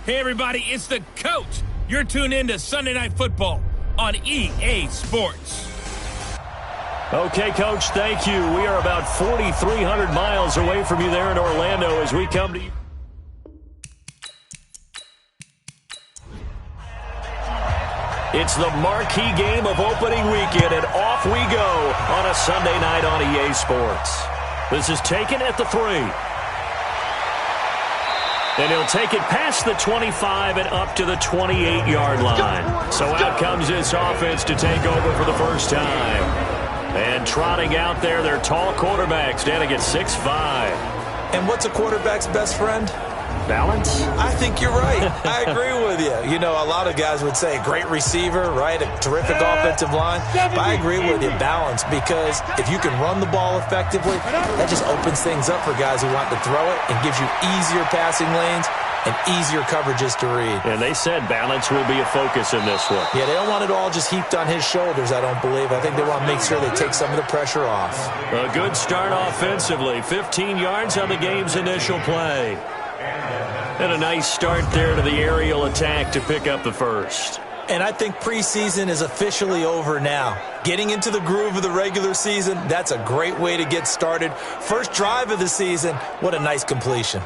Hey, everybody, it's the coach. You're tuned in to Sunday Night Football on EA Sports. Okay, Coach, thank you. We are about 4,300 miles away from you there in Orlando as we come to you. It's the marquee game of opening weekend, and off we go on a Sunday night on EA Sports. This is taken at the 3. And he'll take it past the 25 and up to the 28-yard line. So out comes this offense to take over for the first time. And trotting out there, their tall quarterback standing at 6'5". And what's a quarterback's best friend? Balance? I think you're right. I agree with you. You know, a lot of guys would say great receiver, right? A terrific offensive line. But I agree with you, balance, because if you can run the ball effectively, that just opens things up for guys who want to throw it and gives you easier passing lanes and easier coverages to read. And they said balance will be a focus in this one. Yeah, they don't want it all just heaped on his shoulders, I don't believe. I think they want to make sure they take some of the pressure off. A good start offensively. 15 yards on the game's initial play. And a nice start there to the aerial attack to pick up the first. And I think preseason is officially over now. Getting into the groove of the regular season, that's a great way to get started. First drive of the season, what a nice completion.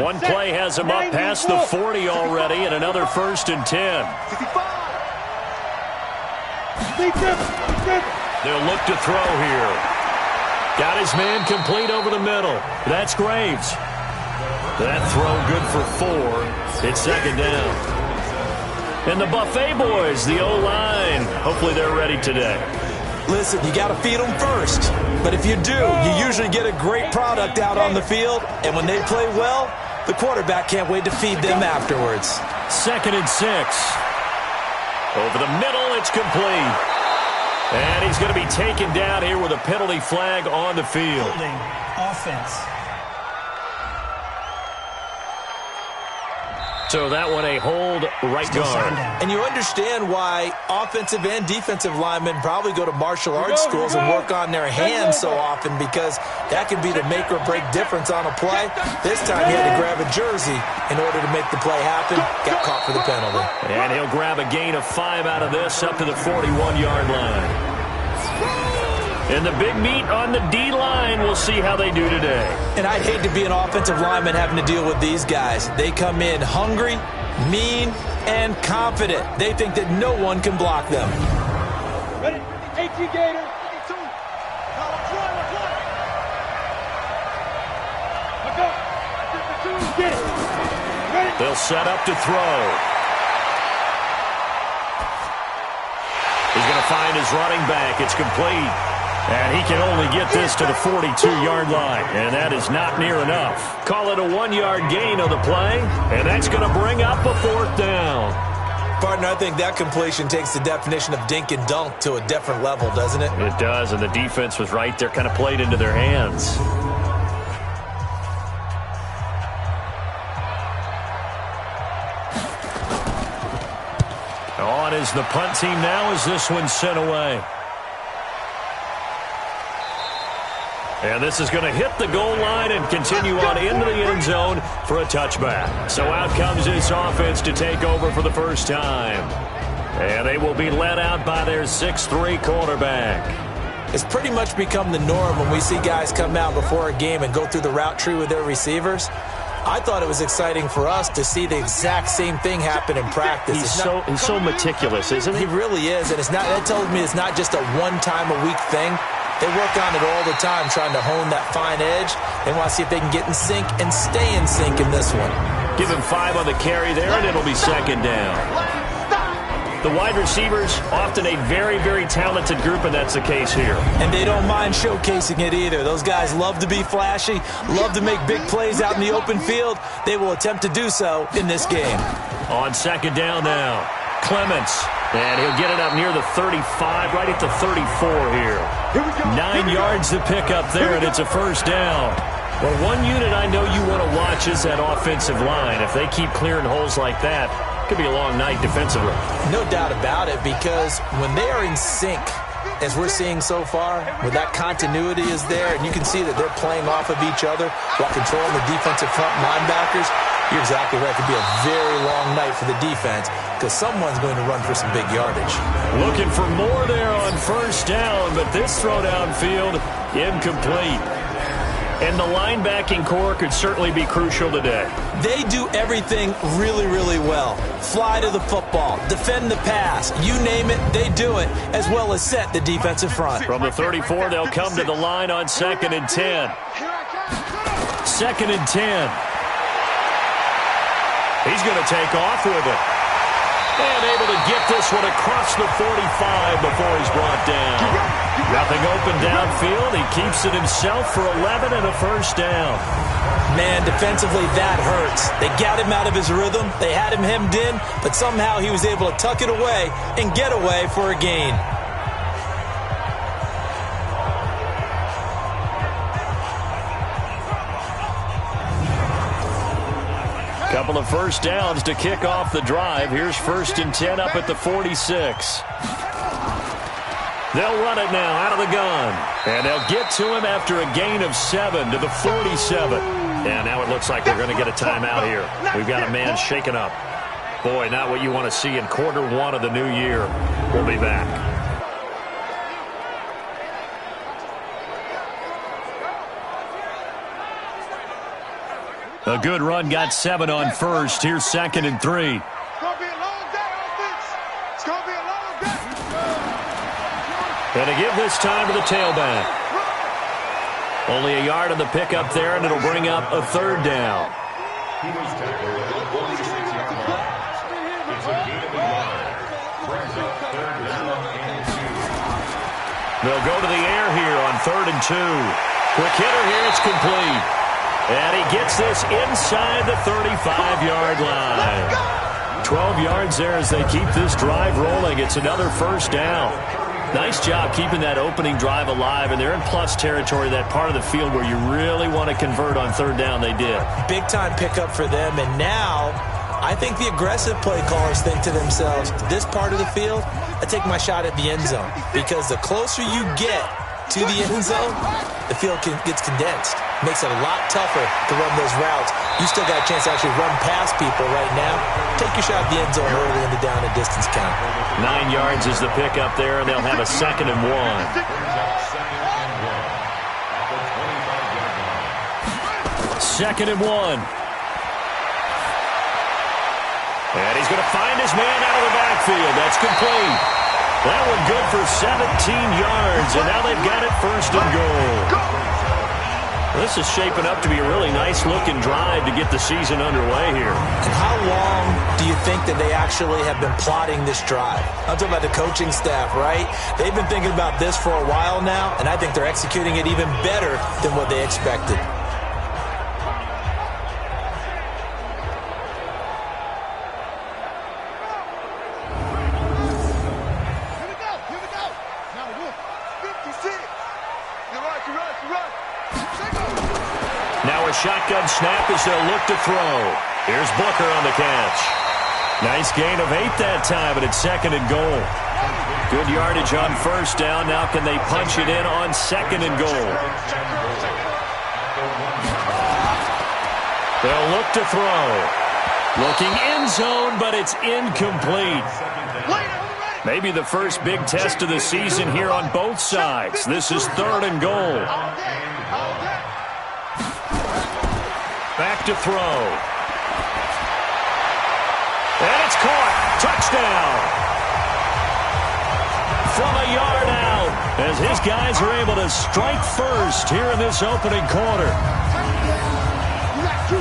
One play has him up past the 40 already, and another 1st and 10. They'll look to throw here. Got his man complete over the middle. That's Graves. That throw good for 4. It's 2nd down. And the Buffet boys, the O-line. Hopefully they're ready today. Listen, you got to feed them first. But if you do, you usually get a great product out on the field. And when they play well, the quarterback can't wait to feed them afterwards. 2nd and 6. Over the middle, it's complete. And he's going to be taken down here with a penalty flag on the field. Offense. So that one a hold right guard. And you understand why offensive and defensive linemen probably go to martial arts schools and work on their hands so often, because that can be the make or break difference on a play. This time he had to grab a jersey in order to make the play happen. Got caught for the penalty. And he'll grab a gain of 5 out of this up to the 41-yard line. And the big meat on the D-line, we'll see how they do today. And I'd hate to be an offensive lineman having to deal with these guys. They come in hungry, mean, and confident. They think that no one can block them. Ready? 18 Gator. They'll set up to throw. He's going to find his running back. It's complete. And he can only get this to the 42-yard line. And that is not near enough. Call it a 1-yard gain on the play. And that's going to bring up a 4th down. Partner, I think that completion takes the definition of dink and dunk to a different level, doesn't it? It does, and the defense was right there, kind of played into their hands. On is the punt team now as this one's sent away. And this is going to hit the goal line and continue on into the end zone for a touchback. So out comes this offense to take over for the first time. And they will be led out by their 6'3" quarterback. It's pretty much become the norm when we see guys come out before a game and go through the route tree with their receivers. I thought it was exciting for us to see the exact same thing happen in practice. He's so meticulous, isn't he? He really is, and that tells me it's not just a one-time-a-week thing. They work on it all the time, trying to hone that fine edge. They want to see if they can get in sync and stay in sync in this one. Give him 5 on the carry there, and it'll be 2nd down. The wide receivers, often a very, very talented group, and that's the case here. And they don't mind showcasing it either. Those guys love to be flashy, love to make big plays out in the open field. They will attempt to do so in this game. On 2nd down now, Clements. And he'll get it up near the 35, right at the 34 here. 9 yards to pick up there, and it's a 1st down. Well, one unit I know you want to watch is that offensive line. If they keep clearing holes like that, it could be a long night defensively. No doubt about it, because when they are in sync, as we're seeing so far, where that continuity is there, and you can see that they're playing off of each other while controlling the defensive front linebackers, you're exactly right. It could be a very long night for the defense because someone's going to run for some big yardage. Looking for more there on first down, but this throw downfield incomplete. And the linebacking core could certainly be crucial today. They do everything really, really well. Fly to the football, defend the pass, you name it, they do it, as well as set the defensive front. From the 34, they'll come to the line on 2nd and 10. 2nd and 10. He's going to take off with it. And able to get this one across the 45 before he's brought down. Nothing open downfield. He keeps it himself for 11 and a first down. Man, defensively, that hurts. They got him out of his rhythm. They had him hemmed in, but somehow he was able to tuck it away and get away for a gain. Couple of first downs to kick off the drive. Here's 1st and 10 up at the 46. They'll run it now out of the gun. And they'll get to him after a gain of 7 to the 47. And now it looks like they're going to get a timeout here. We've got a man shaken up. Boy, not what you want to see in quarter 1 of the new year. We'll be back. A good run, got 7 on first. Here's 2nd and 3. It's going to be a long day, offense. It's going to be a long day. And to give this time to the tailback. Only a yard on the pickup there, and it'll bring up a 3rd down. They'll go to the air here on 3rd and 2. Quick hitter here, it's complete. And he gets this inside the 35-yard line. 12 yards there as they keep this drive rolling. It's another first down. Nice job keeping that opening drive alive, and they're in plus territory, that part of the field where you really want to convert on 3rd down. They did. Big-time pickup for them, and now I think the aggressive play callers think to themselves, this part of the field, I take my shot at the end zone, because the closer you get to the end zone, the field gets condensed. Makes it a lot tougher to run those routes. You still got a chance to actually run past people right now. Take your shot at the end zone early in the down and distance count. 9 yards is the pickup there, and they'll have a 2nd and 1. 2nd and 1. And he's going to find his man out of the backfield. That's complete. That one good for 17 yards, and now they've got it 1st and goal. This is shaping up to be a really nice-looking drive to get the season underway here. And how long do you think that they actually have been plotting this drive? I'm talking about the coaching staff, right? They've been thinking about this for a while now, and I think they're executing it even better than what they expected. Shotgun snap as they'll look to throw. Here's Booker on the catch. Nice gain of 8 that time, and it's 2nd and goal. Good yardage on 1st down. Now can they punch it in on 2nd and goal? They'll look to throw. Looking end zone, but it's incomplete. Maybe the first big test of the season here on both sides. This is 3rd and goal. Back to throw. And it's caught. Touchdown. From a yard out, as his guys are able to strike first here in this opening quarter.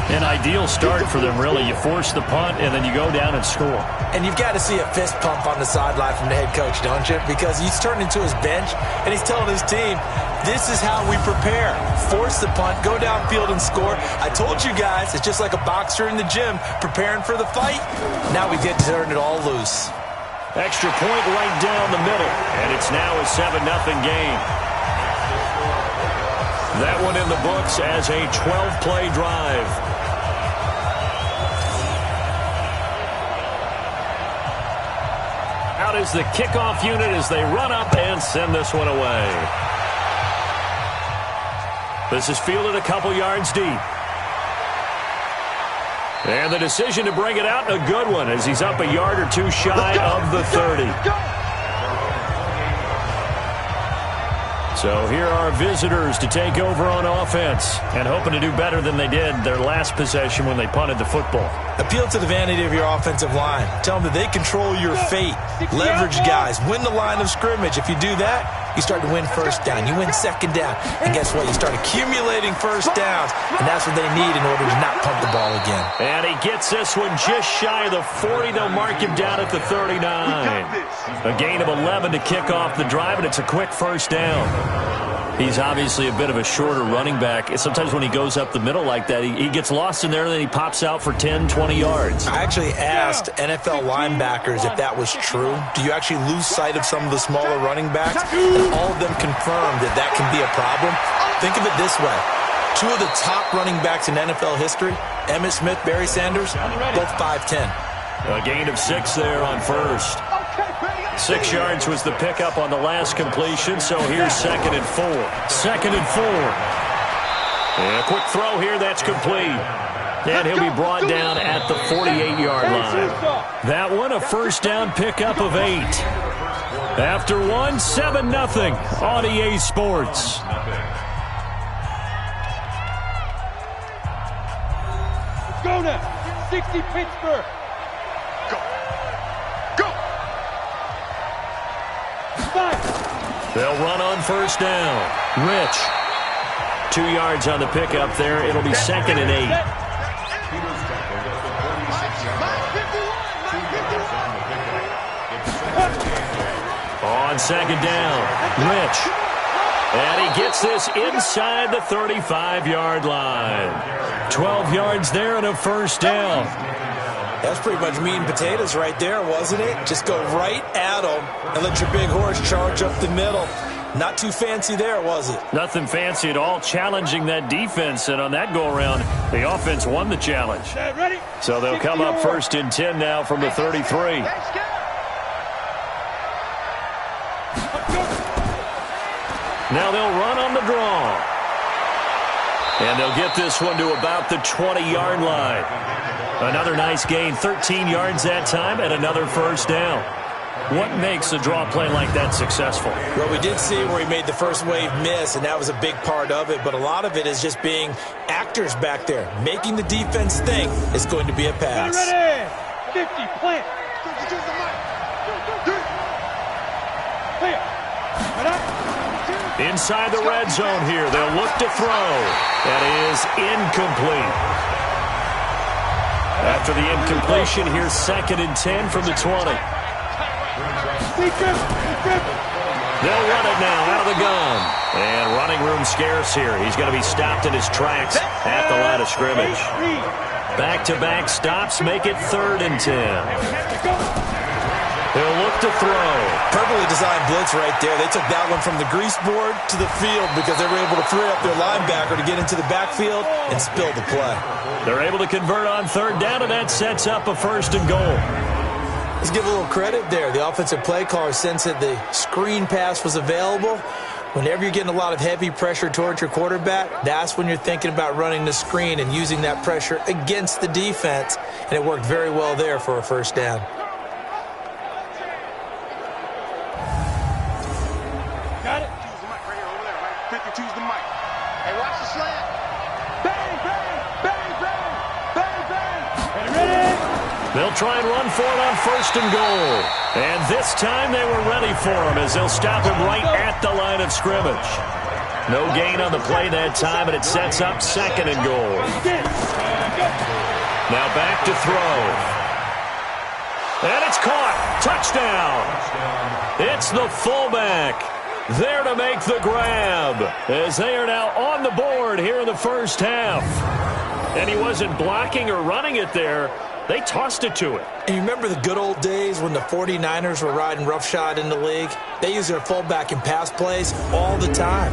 An ideal start for them, really. You force the punt, and then you go down and score. And you've got to see a fist pump on the sideline from the head coach, don't you? Because he's turned into his bench, and he's telling his team, this is how we prepare. Force the punt, go downfield and score. I told you guys, it's just like a boxer in the gym preparing for the fight. Now we get to turn it all loose. Extra point right down the middle, and it's now a 7-0 game. That one in the books as a 12-play drive. out as the kickoff unit as they run up and send this one away. This is fielded a couple yards deep. And the decision to bring it out, a good one, as he's up a yard or two shy of the 30. So here are visitors to take over on offense and hoping to do better than they did their last possession when they punted the football. Appeal to the vanity of your offensive line. Tell them that they control your fate. Leverage guys. Win the line of scrimmage. If you do that, you start to win first down. You win second down. And guess what? You start accumulating first downs. And that's what they need in order to not punt the ball again. And he gets this one just shy of the 40. They'll mark him down at the 39. A gain of 11 to kick off the drive, and it's a quick first down. He's obviously a bit of a shorter running back. Sometimes when he goes up the middle like that, he gets lost in there, and then he pops out for 10, 20 yards. I actually asked NFL linebackers if that was true. Do you actually lose sight of some of the smaller running backs? And all of them confirmed that that can be a problem. Think of it this way. Two of the top running backs in NFL history, Emmitt Smith, Barry Sanders, both 5'10". A gain of 6 there on first. 6 yards was the pickup on the last completion, so here's 2nd and 4. 2nd and 4. And a quick throw here, that's complete. And he'll be brought down at the 48-yard line. That one, a first down pickup of 8. After one, 7-0 on EA Sports. Let's go now. 60 Pittsburgh. They'll run on first down. Rich. 2 yards on the pickup there. It'll be 2nd and 8. On 2nd down. Rich. And he gets this inside the 35-yard line. 12 yards there and a first down. That's pretty much meat and potatoes right there, wasn't it? Just go right at them and let your big horse charge up the middle. Not too fancy there, was it? Nothing fancy at all, challenging that defense. And on that go-around, the offense won the challenge. So they'll come up 1st and 10 now from the 33. Now they'll run on the draw. And they'll get this one to about the 20-yard line. Another nice gain, 13 yards that time, and another first down. What makes a draw play like that successful? Well, we did see where he made the first wave miss, and that was a big part of it. But a lot of it is just being actors back there, making the defense think it's going to be a pass. Ready? 50, plant. Inside the red zone here, they'll look to throw. That is incomplete. After the incompletion, here's 2nd and 10 from the 20. They'll run it now out of the gun. And running room scarce here. He's going to be stopped in his tracks at the line of scrimmage. Back-to-back stops make it 3rd and 10. He'll look to throw. Perfectly designed blitz right there. They took that one from the grease board to the field because they were able to free up their linebacker to get into the backfield and spill the play. They're able to convert on 3rd down, and that sets up a 1st and goal. Let's give a little credit there. The offensive play caller sensed that the screen pass was available. Whenever you're getting a lot of heavy pressure towards your quarterback, that's when you're thinking about running the screen and using that pressure against the defense. And it worked very well there for a first down. Got it. Choose the mic right here, over there, right? 50, choose the mic. Hey, watch the slant. Bang, bang, bang, bang, bang, bang. Ready? They'll try and run for it on 1st and goal. And this time they were ready for him as they'll stop him right at the line of scrimmage. No gain on the play that time, and it sets up 2nd and goal. Now back to throw. And it's caught. Touchdown. It's the fullback there to make the grab as they are now on the board here in the first half. And he wasn't blocking or running it there. They tossed it to him. And you remember the good old days when the 49ers were riding roughshod in the league? They used their fullback in pass plays all the time.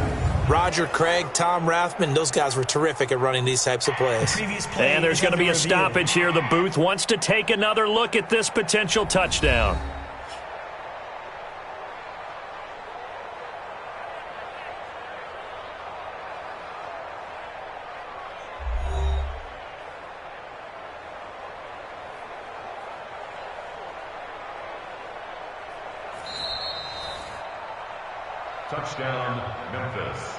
Roger Craig, Tom Rathman, those guys were terrific at running these types of plays. And there's going to be a stoppage here. The booth wants to take another look at this potential touchdown. Touchdown, Memphis.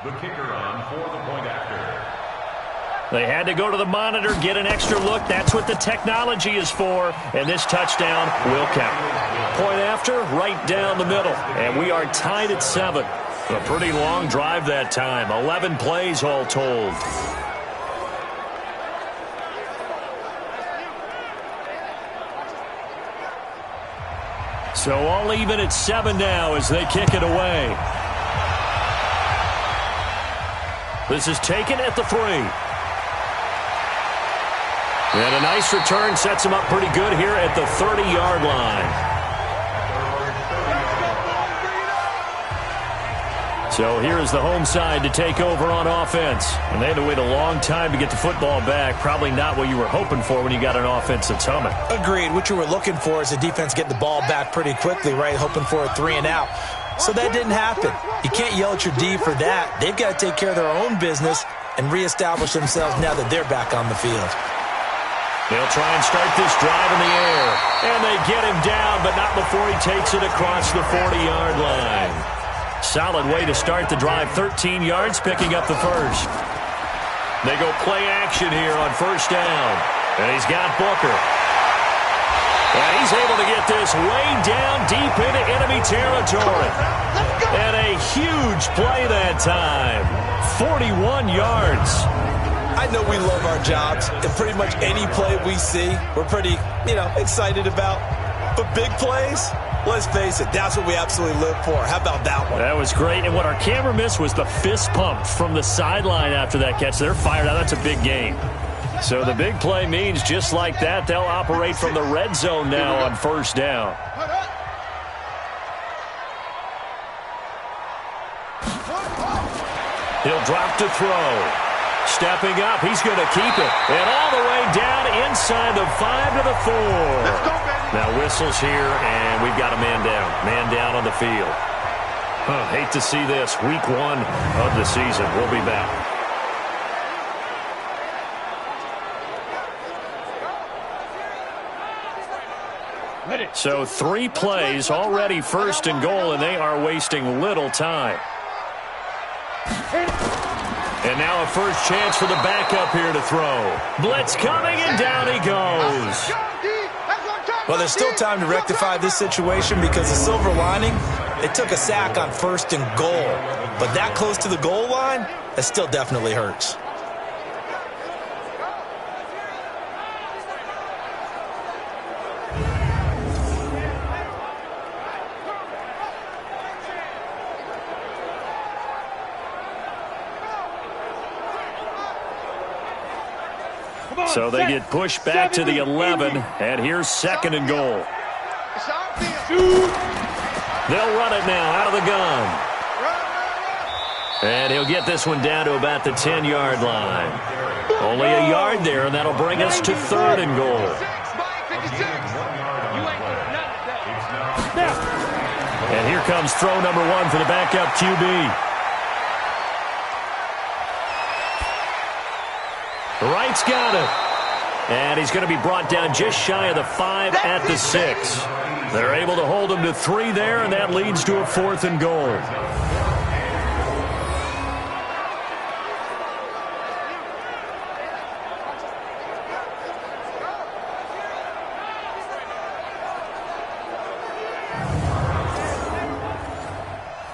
The kicker on for the point after. They had to go to the monitor, get an extra look. That's what the technology is for. And this touchdown will count. Point after, right down the middle. And we are tied at 7. A pretty long drive that time. 11 plays all told. So all even at 7 now as they kick it away. This is taken at the 3. And a nice return sets him up pretty good here at the 30-yard line. So here is the home side to take over on offense. And they had to wait a long time to get the football back. Probably not what you were hoping for when you got an offense that's humming. Agreed. What you were looking for is a defense getting the ball back pretty quickly, right? Hoping for a 3 and out. So that didn't happen. You can't yell at your D for that. They've got to take care of their own business and reestablish themselves now that they're back on the field. They'll try and start this drive in the air. And they get him down, but not before he takes it across the 40-yard line. Solid way to start the drive. 13 yards, picking up the first. They go play action here on first down. And he's got Booker. And he's able to get this way down deep into enemy territory. And a huge play that time. 41 yards. I know we love our jobs, and pretty much any play we see, we're pretty, excited about. But big plays, let's face it, that's what we absolutely live for. How about that one? That was great, and what our camera missed was the fist pump from the sideline after that catch. They're fired out. That's a big game. So the big play means just like that, they'll operate from the red zone now on first down. He'll drop to throw. Stepping up, he's going to keep it. And all the way down inside the 5 to the 4. Now whistles here, and we've got a man down. Man down on the field. Hate to see this. Week 1 of the season. We'll be back. So 3 plays, already first and goal, and they are wasting little time. And now a first chance for the backup here to throw. Blitz coming, and down he goes. Well, there's still time to rectify this situation because the silver lining, they took a sack on first and goal. But that close to the goal line, that still definitely hurts. So they get pushed back to the 11, and here's second and goal. They'll run it now out of the gun. And he'll get this one down to about the 10-yard line. Only a yard there, and that'll bring us to third and goal. And here comes throw number 1 for the backup QB. Wright's got it. And he's going to be brought down just shy of the 5 at the 6. They're able to hold him to 3 there, and that leads to a 4th and goal.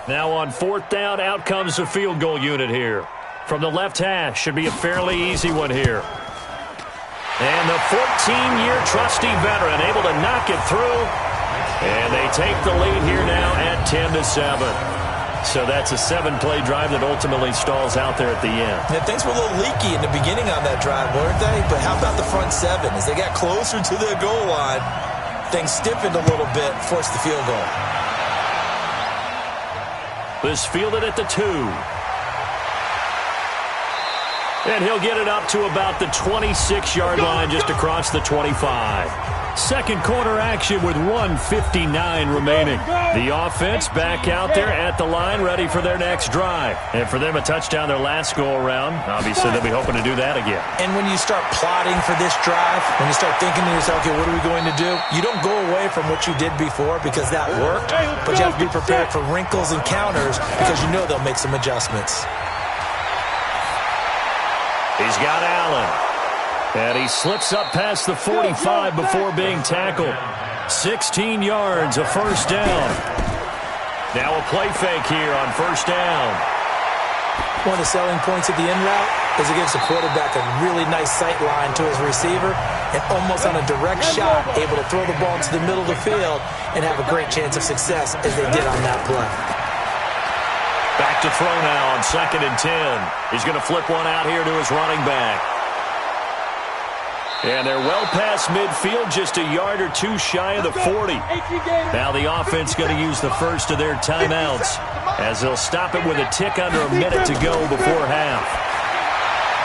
Now on 4th down, out comes the field goal unit here. From the left hash, should be a fairly easy one here. And the 14-year trusty veteran able to knock it through. And they take the lead here now at 10-7. So that's a 7-play drive that ultimately stalls out there at the end. Yeah, things were a little leaky in the beginning on that drive, weren't they? But how about the front 7? As they got closer to the goal line, things stiffened a little bit, forced the field goal. This fielded at the 2. And he'll get it up to about the 26-yard line, just across the 25. Second quarter action with 1:59 remaining. The offense back out there at the line, ready for their next drive. And for them, a touchdown their last go-around. Obviously, they'll be hoping to do that again. And when you start plotting for this drive, when you start thinking to yourself, okay, what are we going to do? You don't go away from what you did before because that worked, but you have to be prepared for wrinkles and counters because you know they'll make some adjustments. He's got Allen. And he slips up past the 45 before being tackled. 16 yards, a first down. Now a play fake here on first down. One of the selling points of the in route is it gives the quarterback a really nice sight line to his receiver and almost on a direct shot able to throw the ball into the middle of the field and have a great chance of success as they did on that play. Back to throw now on 2nd and 10. He's going to flip one out here to his running back. And they're well past midfield, just a yard or two shy of the 40. Now the offense going to use the first of their timeouts as they'll stop it with a tick under a minute to go before half.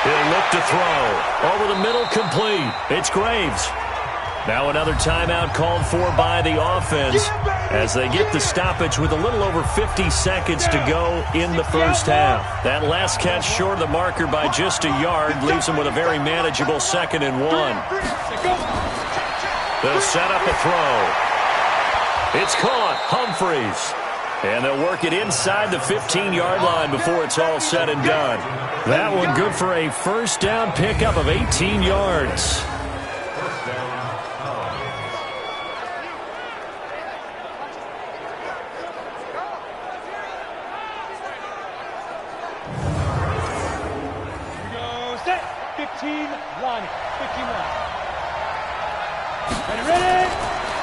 He'll look to throw. Over the middle, complete. It's Graves. Now another timeout called for by the offense as they get the stoppage with a little over 50 seconds to go in the first half. That last catch short of the marker by just a yard leaves them with a very manageable 2nd and 1. They'll set up a throw. It's caught. Humphreys. And they'll work it inside the 15-yard line before it's all said and done. That one good for a first down pickup of 18 yards.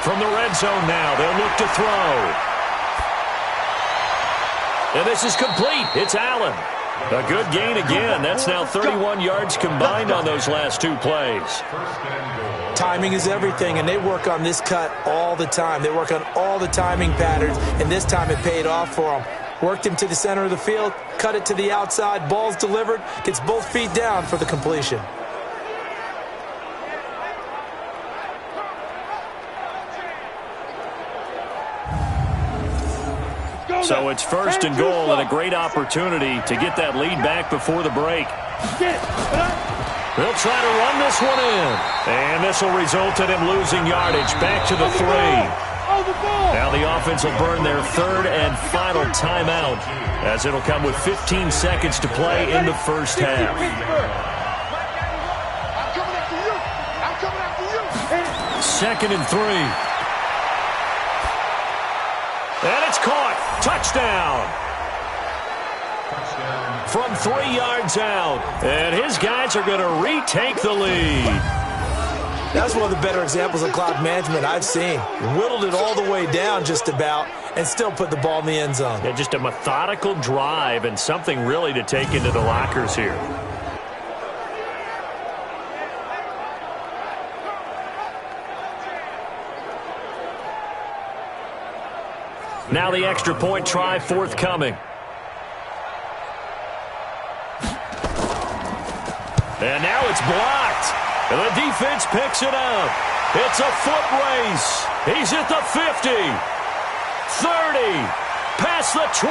From the red zone now, they'll look to throw. And this is complete. It's Allen. A good gain again. That's now 31 yards combined on those last two plays. Timing is everything, and they work on this cut all the time. They work on all the timing patterns, and this time it paid off for them. Worked him to the center of the field, cut it to the outside, ball's delivered, gets both feet down for the completion. So it's 1st and goal and a great opportunity to get that lead back before the break. They'll try to run this one in. And this will result in him losing yardage back to the 3. Now the offense will burn their 3rd and final timeout as it'll come with 15 seconds to play in the first half. 2nd and 3. And it's caught. Touchdown. From 3 yards out. And his guys are going to retake the lead. That's one of the better examples of clock management I've seen. Whittled it all the way down just about and still put the ball in the end zone. Yeah, just a methodical drive and something really to take into the lockers here. Now the extra point try forthcoming. And now it's blocked. And the defense picks it up. It's a foot race. He's at the 50, 30, past the 20,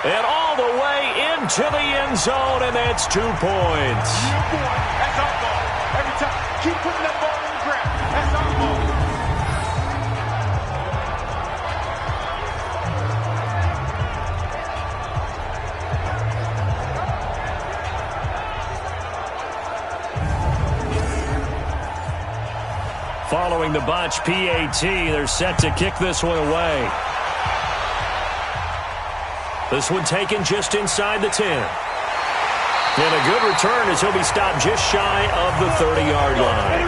and all the way into the end zone, and that's 2 points. That's our ball. Every time. Keep putting that ball on the ground. That's our ball. Following the botch PAT, they're set to kick this one away. This one taken just inside the 10. And a good return as he'll be stopped just shy of the 30-yard line.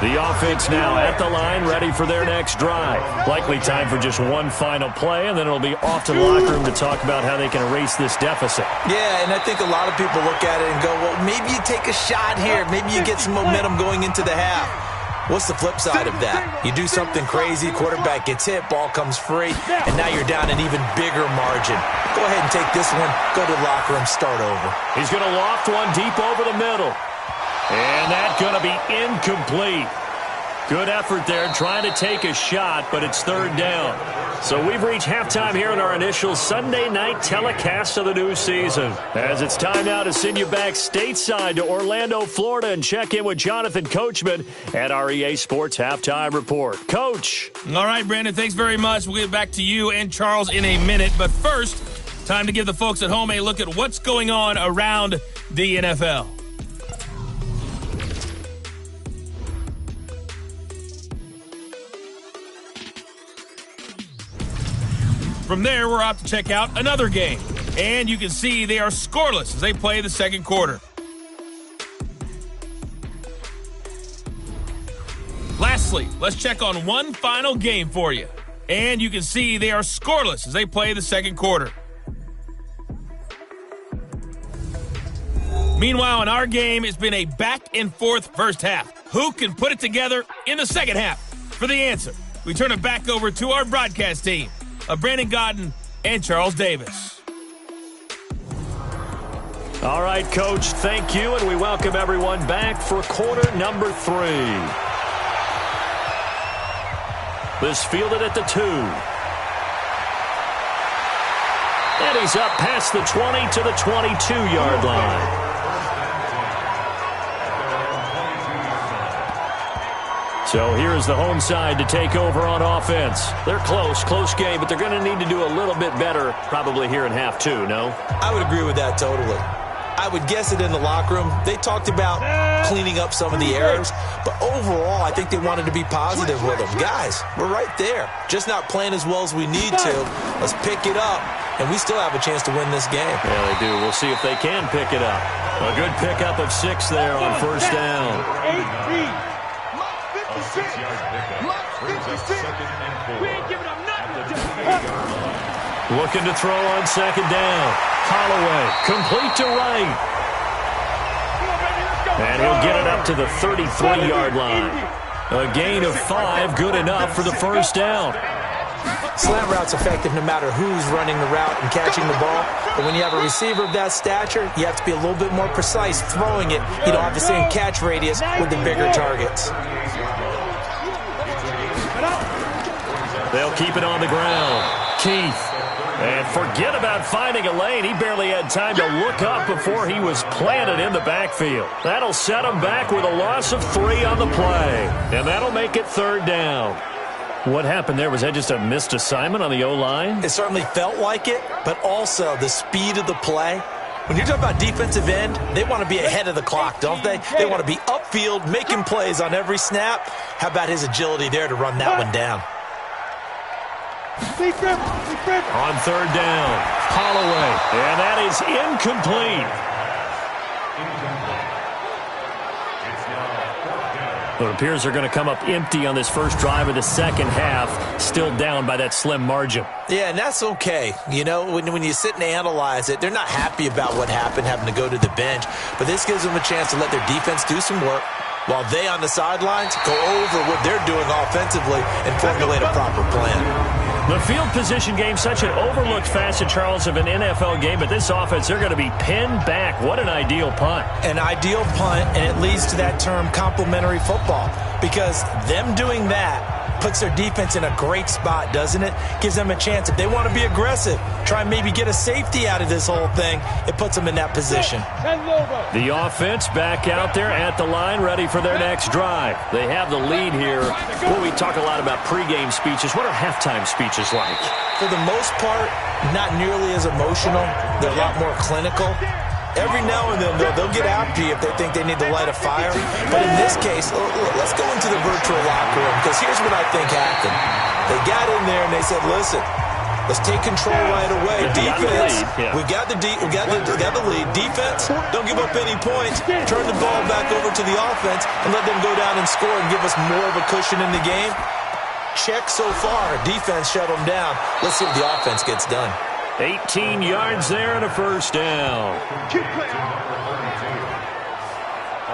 The offense now at the line, ready for their next drive. Likely time for just one final play, and then it'll be off to the locker room to talk about how they can erase this deficit. Yeah, and I think a lot of people look at it and go, well, maybe you take a shot here. Maybe you get some momentum going into the half. What's the flip side of that? You do something crazy, quarterback gets hit, ball comes free, and now you're down an even bigger margin. Go ahead and take this one, go to the locker room, start over. He's going to loft one deep over the middle. And that's going to be incomplete. Good effort there trying to take a shot, but it's third down. So we've reached halftime here in our initial Sunday night telecast of the new season. As it's time now to send you back stateside to Orlando, Florida, and check in with Jonathan Coachman at our EA Sports Halftime Report. Coach. All right, Brandon, thanks very much. We'll get back to you and Charles in a minute. But first, time to give the folks at home a look at what's going on around the NFL. From there, we're off to check out another game. And you can see they are scoreless as they play the second quarter. Lastly, let's check on one final game for you. And you can see they are scoreless as they play the second quarter. Meanwhile, in our game, it's been a back-and-forth first half. Who can put it together in the second half? For the answer, we turn it back over to our broadcast team of Brandon Godden and Charles Davis. All right, Coach, thank you, and we welcome everyone back for quarter number 3. This fielded at the 2. And he's up past the 20 to the 22-yard line. So here's the home side to take over on offense. They're close game, but they're going to need to do a little bit better probably here in half 2, no? I would agree with that totally. I would guess it in the locker room. They talked about cleaning up some of the errors, but overall, I think they wanted to be positive with them. Guys, we're right there. Just not playing as well as we need to. Let's pick it up, and we still have a chance to win this game. Yeah, they do. We'll see if they can pick it up. A good pickup of 6 there on first down. 56. We ain't giving up nothing. Looking to throw on second down. Holloway, complete to right. And he'll get it up to the 33-yard line. A gain of 5, good enough for the first down. Slant route's effective no matter who's running the route and catching the ball. But when you have a receiver of that stature, you have to be a little bit more precise throwing it. You don't have the same catch radius with the bigger targets. They'll keep it on the ground. Keith. And forget about finding a lane. He barely had time to look up before he was planted in the backfield. That'll set him back with a loss of 3 on the play. And that'll make it third down. What happened there? Was that just a missed assignment on the O-line? It certainly felt like it, but also the speed of the play. When you're talking about defensive end, they want to be ahead of the clock, don't they? They want to be upfield, making plays on every snap. How about his agility there to run that one down? On third down, Holloway. And that is incomplete. It appears they're going to come up empty on this first drive of the second half, still down by that slim margin. Yeah, and that's okay. You know, when you sit and analyze it, they're not happy about what happened, having to go to the bench. But this gives them a chance to let their defense do some work while they on the sidelines go over what they're doing offensively and formulate a proper plan. The field position game, such an overlooked facet, Charles, of an NFL game, but this offense, they're going to be pinned back. What an ideal punt. An ideal punt, and it leads to that term complementary football, because them doing that puts their defense in a great spot, doesn't it? Gives them a chance. If they want to be aggressive, try and maybe get a safety out of this whole thing, it puts them in that position. The offense back out there at the line, ready for their next drive. They have the lead here. Well, we talk a lot about pregame speeches. What are halftime speeches like? For the most part, not nearly as emotional. They're a lot more clinical. Every now and then, they'll get after you if they think they need to light a fire. But in this case, let's go into the virtual locker room, because here's what I think happened. They got in there and they said, listen, let's take control right away. Defense, we got the lead. Defense, don't give up any points. Turn the ball back over to the offense and let them go down and score and give us more of a cushion in the game. Check so far. Defense shut them down. Let's see if the offense gets done. 18 yards there and a first down.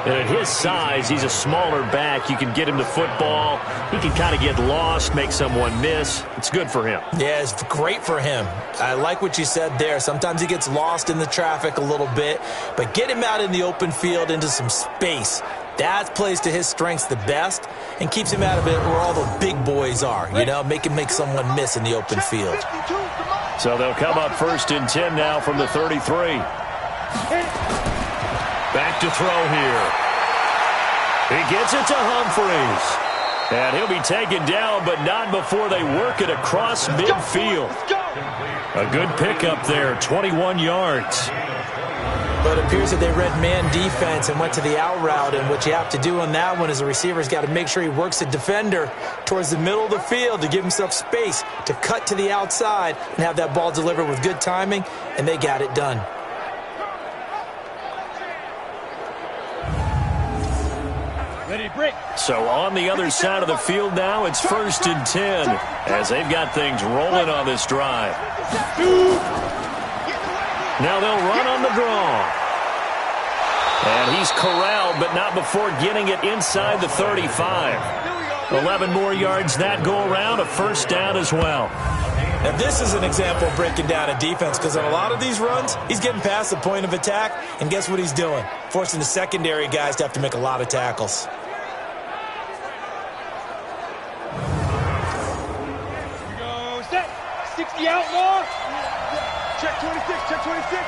And at his size, he's a smaller back. You can get him to football. He can kind of get lost, make someone miss. It's good for him. Yeah, it's great for him. I like what you said there. Sometimes he gets lost in the traffic a little bit, but get him out in the open field into some space. That plays to his strengths the best and keeps him out of it where all the big boys are, you know, make someone miss in the open field. So they'll come up 1st and 10 now from the 33. Back to throw here. He gets it to Humphreys. And he'll be taken down, but not before they work it across midfield. A good pickup there, 21 yards. But it appears that they read man defense and went to the out route, and what you have to do on that one is the receiver's got to make sure he works the defender towards the middle of the field to give himself space to cut to the outside and have that ball delivered with good timing, and they got it done. So on the other side of the field now, it's 1st and 10 as they've got things rolling on this drive. Now they'll run on the draw. And he's corralled, but not before getting it inside the 35. 11 more yards that go around, a 1st down as well. Now this is an example of breaking down a defense, because on a lot of these runs, he's getting past the point of attack, and guess what he's doing? Forcing the secondary guys to have to make a lot of tackles. Here we go, set. 60 outlaw. Check 26, check 26.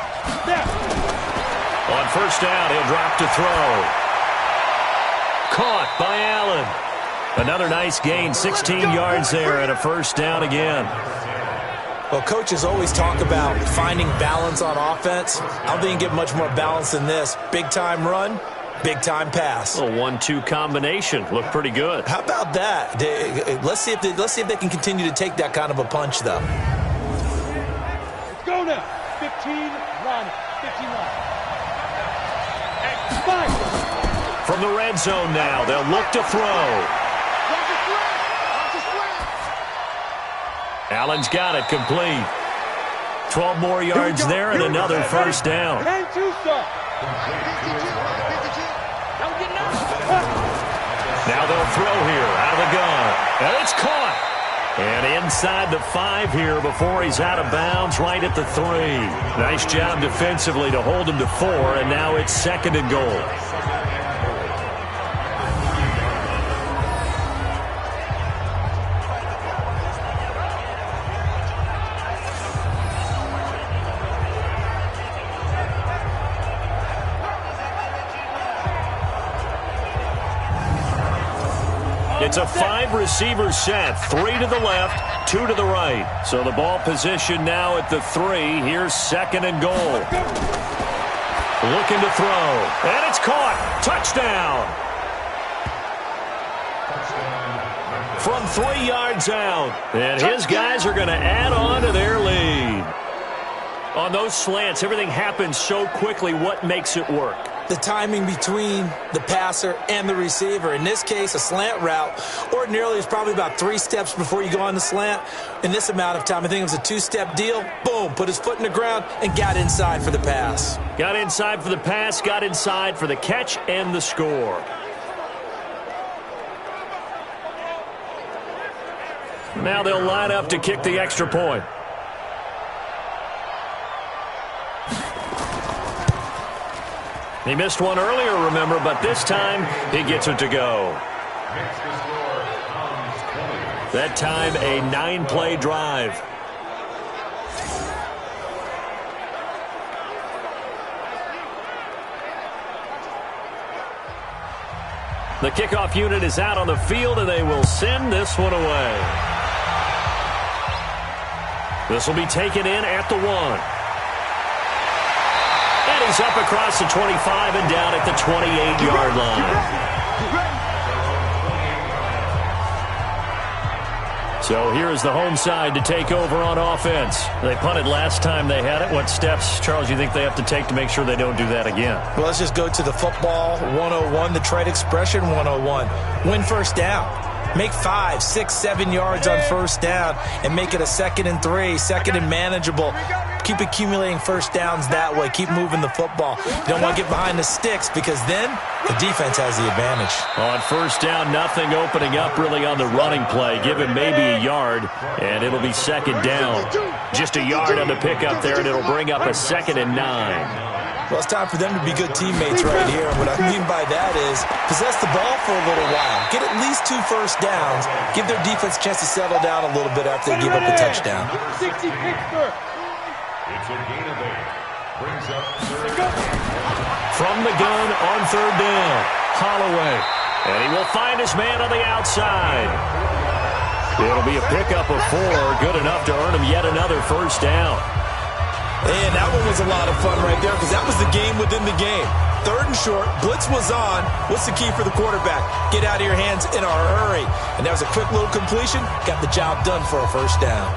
Now. On 1st down, he'll drop to throw. Caught by Allen. Another nice gain, 16 yards there, and a 1st down again. Well, coaches always talk about finding balance on offense. I don't think you can get much more balance than this. Big-time run, big-time pass. A 1-2 combination. Looked pretty good. How about that? Let's see if they can continue to take that kind of a punch, though. Let's go now. 15, run, 15, run. And 5. From the red zone now, they'll look to throw. Allen's got it complete. 12 more yards there and another 1st down. And 2 stop. Now they'll throw here out of the gun. And it's caught. And inside the 5 here before he's out of bounds right at the 3. Nice job defensively to hold him to 4, and now it's 2nd and goal. It's a 5-receiver set, 3 to the left, 2 to the right. So the ball position now at the 3. Here's 2nd and goal. Looking to throw, and it's caught. Touchdown. From 3 yards out, and his guys are going to add on to their lead. On those slants, everything happens so quickly. What makes it work? The timing between the passer and the receiver. In this case, a slant route ordinarily is probably about 3 steps before you go on the slant. In this amount of time, I think it was a 2-step deal. Boom, put his foot in the ground and got inside for the pass. Got inside for the pass, got inside for the catch and the score. Now they'll line up to kick the extra point. He missed one earlier, remember, but this time he gets it to go. That time a 9-play drive. The kickoff unit is out on the field, and they will send this one away. This will be taken in at the 1. And he's up across the 25 and down at the 28-yard line. So here's the home side to take over on offense. They punted last time they had it. What steps, Charles, you think they have to take to make sure they don't do that again? Well, let's just go to the football 101, the trade expression 101. Win 1st down. Make 5, 6, 7 yards on first down and make it a 2nd and 3, 2nd and manageable. Keep accumulating first downs that way. Keep moving the football. You don't want to get behind the sticks because then the defense has the advantage. On first down, nothing opening up really on the running play. Give him maybe a yard, and it'll be 2nd down. Just a yard on the pickup there, and it'll bring up a 2nd and 9. Well, it's time for them to be good teammates right here. And what I mean by that is possess the ball for a little while. Get at least 2 first downs. Give their defense a chance to settle down a little bit after they give up a touchdown. It's a gain of 8. Brings up 3rd down. From the gun on 3rd down, Holloway. And he will find his man on the outside. It'll be a pickup of 4, good enough to earn him yet another first down. And that one was a lot of fun right there because that was the game within the game. 3rd and short, blitz was on. What's the key for the quarterback? Get out of your hands in a hurry. And that was a quick little completion. Got the job done for a first down.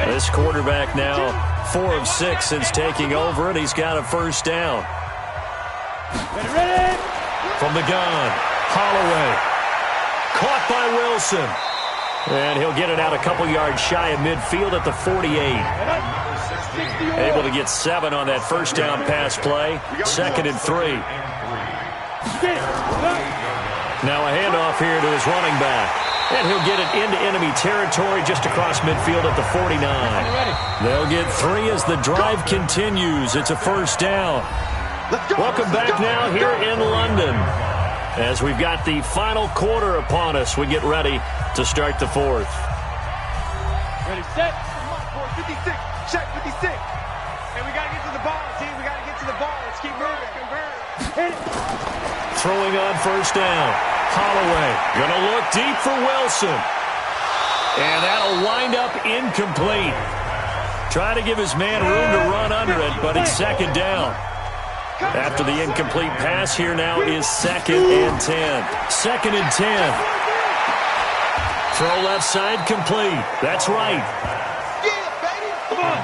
This quarterback now 4 of 6 since taking over, and he's got a first down. Ready. From the gun, Holloway. Caught by Wilson. And he'll get it out a couple yards shy of midfield at the 48. Able to get 7 on that first down pass play. 2nd and 3. Now a handoff here to his running back. And he'll get it into enemy territory just across midfield at the 49. They'll get 3 as the drive continues. It's a first down. Welcome back now here in London. As we've got the final quarter upon us, we get ready to start the 4th. Ready, set. 56. Check 56. And we got to get to the ball, team. We got to get to the ball. Let's keep moving. Hit it. Throwing on first down. Holloway going to look deep for Wilson. And that'll wind up incomplete. Trying to give his man room to run under it, but it's 2nd down. After the incomplete pass, here now is 2nd and 10. 2nd and 10. Throw left side complete. That's right.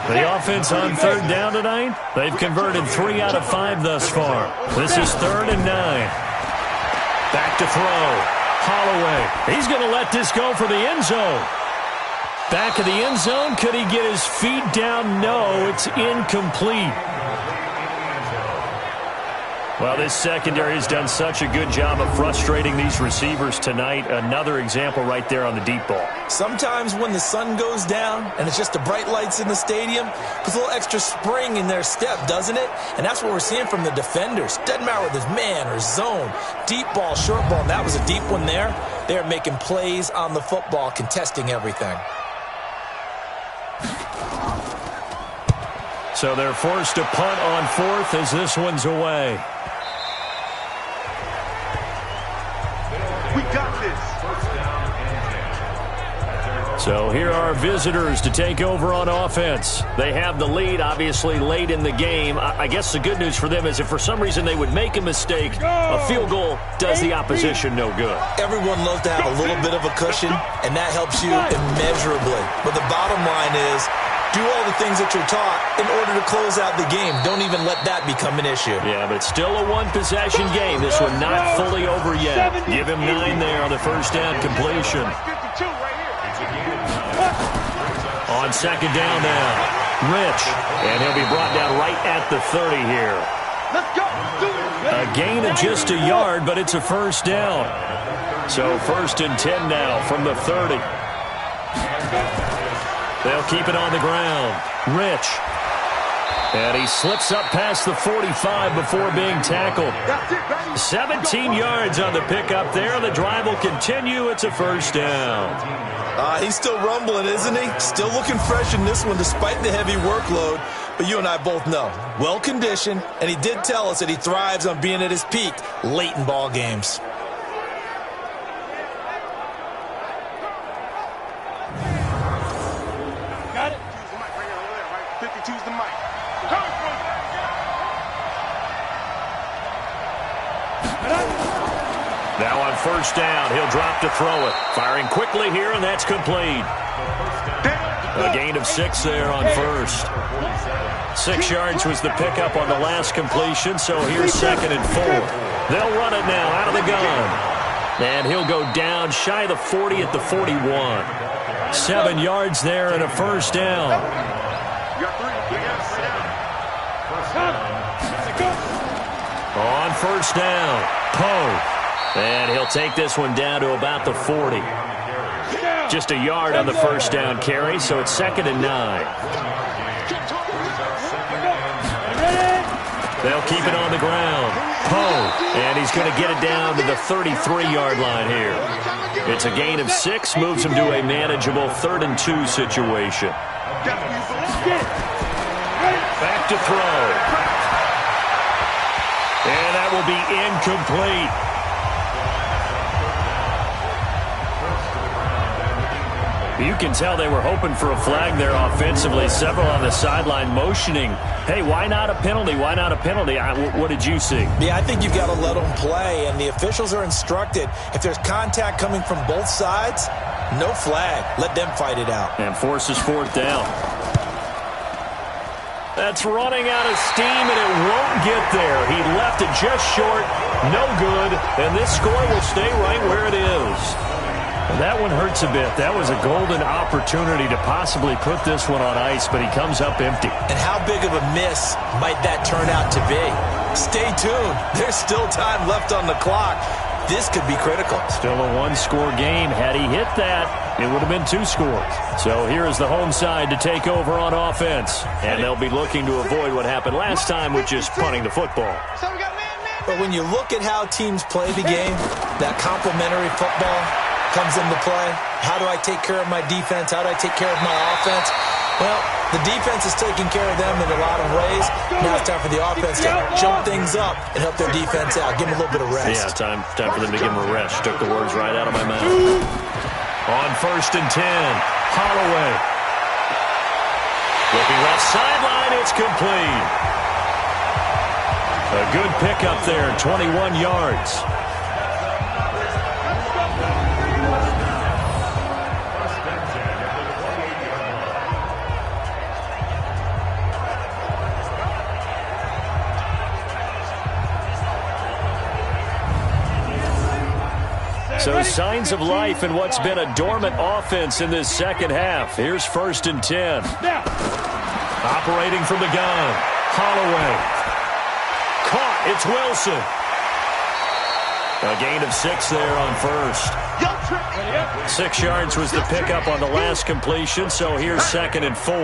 The offense on 3rd down tonight, they've converted 3 out of 5 thus far. This is 3rd and 9. Back to throw. Holloway. He's going to let this go for the end zone. Back of the end zone. Could he get his feet down? No, it's incomplete. Well, this secondary has done such a good job of frustrating these receivers tonight. Another example right there on the deep ball. Sometimes when the sun goes down and it's just the bright lights in the stadium, puts a little extra spring in their step, doesn't it? And that's what we're seeing from the defenders. Doesn't matter whether it's man or zone, deep ball, short ball. And that was a deep one there. They're making plays on the football, contesting everything. So they're forced to punt on 4th as this one's away. We got this. So here are visitors to take over on offense. They have the lead, obviously, late in the game. I guess the good news for them is if for some reason they would make a mistake, a field goal does the opposition no good. Everyone loves to have a little bit of a cushion, and that helps you immeasurably. But the bottom line is, do all the things that you're taught in order to close out the game. Don't even let that become an issue. Yeah, but still a one-possession game. This one not fully over yet. Give him 9 there on the first down completion. On 2nd down now, Rich. And he'll be brought down right at the 30 here. A gain of just a yard, but it's a first down. So 1st and 10 now from the 30. They'll keep it on the ground. Rich. And he slips up past the 45 before being tackled. 17 yards on the pickup there. The drive will continue. It's a first down. He's still rumbling, isn't he? Still looking fresh in this one despite the heavy workload. But you and I both know, well-conditioned, and he did tell us that he thrives on being at his peak late in ball games. Got it. 52's the mic. Now on first down, he'll drop to throw it. Firing quickly here, and that's complete. A gain of 6 there on first. 6 yards was the pickup on the last completion, so here's 2nd and 4. They'll run it now out of the gun. And he'll go down shy of the 40 at the 41. 7 yards there and a first down. On first down, Poe. And he'll take this one down to about the 40. Just a yard on the first down carry, so it's 2nd and 9. They'll keep it on the ground. Poe, and he's going to get it down to the 33-yard line here. It's a gain of 6, moves him to a manageable 3rd and 2 situation. Back to throw. And that will be incomplete. You can tell they were hoping for a flag there offensively. Several on the sideline motioning, hey, why not a penalty? Why not a penalty? What did you see? Yeah, I think you've got to let them play, and the officials are instructed, if there's contact coming from both sides, no flag. Let them fight it out. And forces 4th down. That's running out of steam, and it won't get there. He left it just short, no good, and this score will stay right where it is. That one hurts a bit. That was a golden opportunity to possibly put this one on ice, but he comes up empty. And how big of a miss might that turn out to be? Stay tuned. There's still time left on the clock. This could be critical. Still a 1-score game. Had he hit that, it would have been 2 scores. So here is the home side to take over on offense. And they'll be looking to avoid what happened last time, which is punting the football. But when you look at how teams play the game, that complementary football comes into play. How do I take care of my defense? How do I take care of my offense? Well, the defense is taking care of them in a lot of ways. Now it's time for the offense to jump things up and help their defense out. Give them a little bit of rest. Yeah, time for them to give them a rest. Took the words right out of my mouth. On 1st and 10, Holloway. Looking left sideline, it's complete. A good pickup there, 21 yards. So signs of life in what's been a dormant offense in this second half. Here's 1st and 10. Operating from the gun. Holloway. Caught. It's Wilson. A gain of 6 there on first. 6 yards was the pickup on the last completion, so here's 2nd and 4.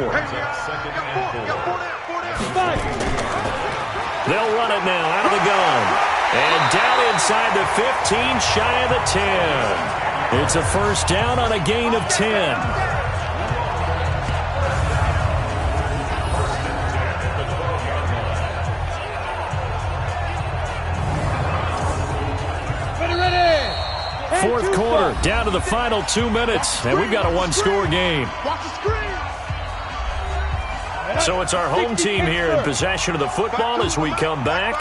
They'll run it now out of the gun. And down inside the 15, shy of the 10. It's a first down on a gain of 10. Fourth quarter, down to the final 2 minutes, and we've got a 1-score game. So it's our home team here in possession of the football as we come back.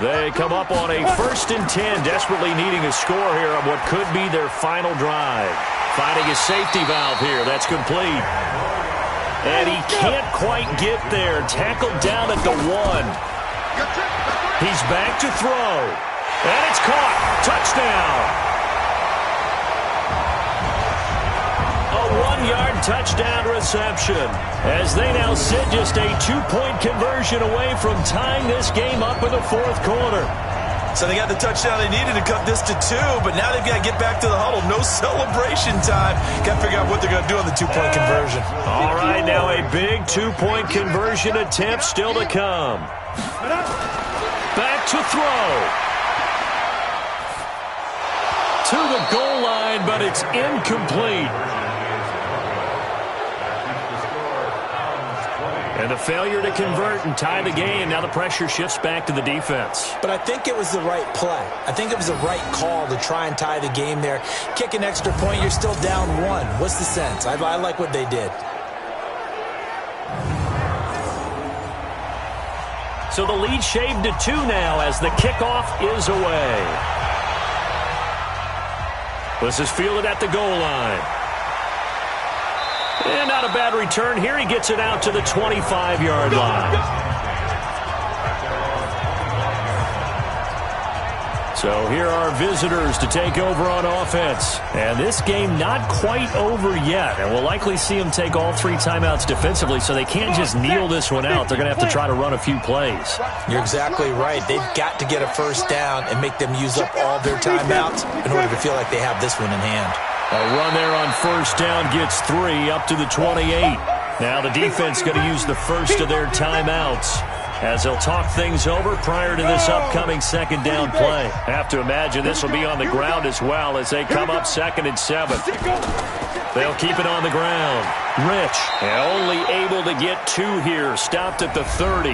They come up on a 1st and 10, desperately needing a score here on what could be their final drive. Finding a safety valve here. That's complete. And he can't quite get there. Tackled down at the 1. He's back to throw. And it's caught. Touchdown. A 1-yard touchdown reception as they now sit just a 2-point conversion away from tying this game up in the 4th quarter. So they got the touchdown they needed to cut this to 2, but now they've got to get back to the huddle. No celebration time. Got to figure out what they're going to do on the 2-point conversion. All right, now a big 2-point conversion attempt still to come. Back to throw. To the goal line, but it's incomplete. And a failure to convert and tie the game. Now the pressure shifts back to the defense. But I think it was the right play. I think it was the right call to try and tie the game there. Kick an extra point, you're still down 1. What's the sense? I like what they did. So the lead shaved to 2 now as the kickoff is away. This is fielded at the goal line. And not a bad return here. He gets it out to the 25-yard line. So here are visitors to take over on offense. And this game not quite over yet. And we'll likely see them take all 3 timeouts defensively, so they can't just kneel this one out. They're going to have to try to run a few plays. You're exactly right. They've got to get a first down and make them use up all their timeouts in order to feel like they have this one in hand. A run there on first down gets 3 up to the 28. Now the defense going to use the first of their timeouts as they'll talk things over prior to this upcoming second down play. Have to imagine this will be on the ground as well as they come up 2nd and 7. They'll keep it on the ground. Rich, only able to get 2 here, stopped at the 30.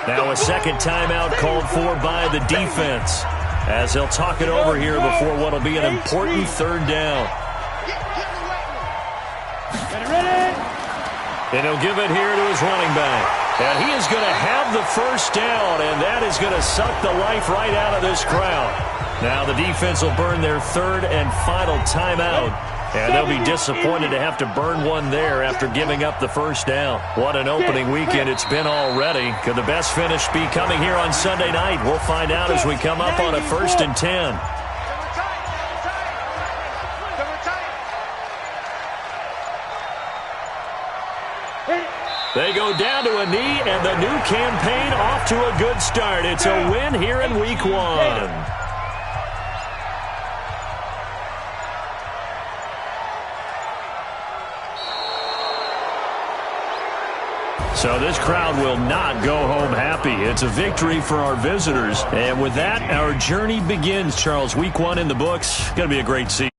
Now a second timeout called for by the defense as they'll talk it over here before what will be an important 3rd down. And he'll give it here to his running back. And he is going to have the first down, and that is going to suck the life right out of this crowd. Now the defense will burn their 3rd and final timeout, and they'll be disappointed to have to burn one there after giving up the first down. What an opening weekend it's been already. Could the best finish be coming here on Sunday night? We'll find out as we come up on a 1st and 10. They go down to a knee, and the new campaign off to a good start. It's a win here in Week 1. So this crowd will not go home happy. It's a victory for our visitors. And with that, our journey begins, Charles. Week 1 in the books. Going to be a great season.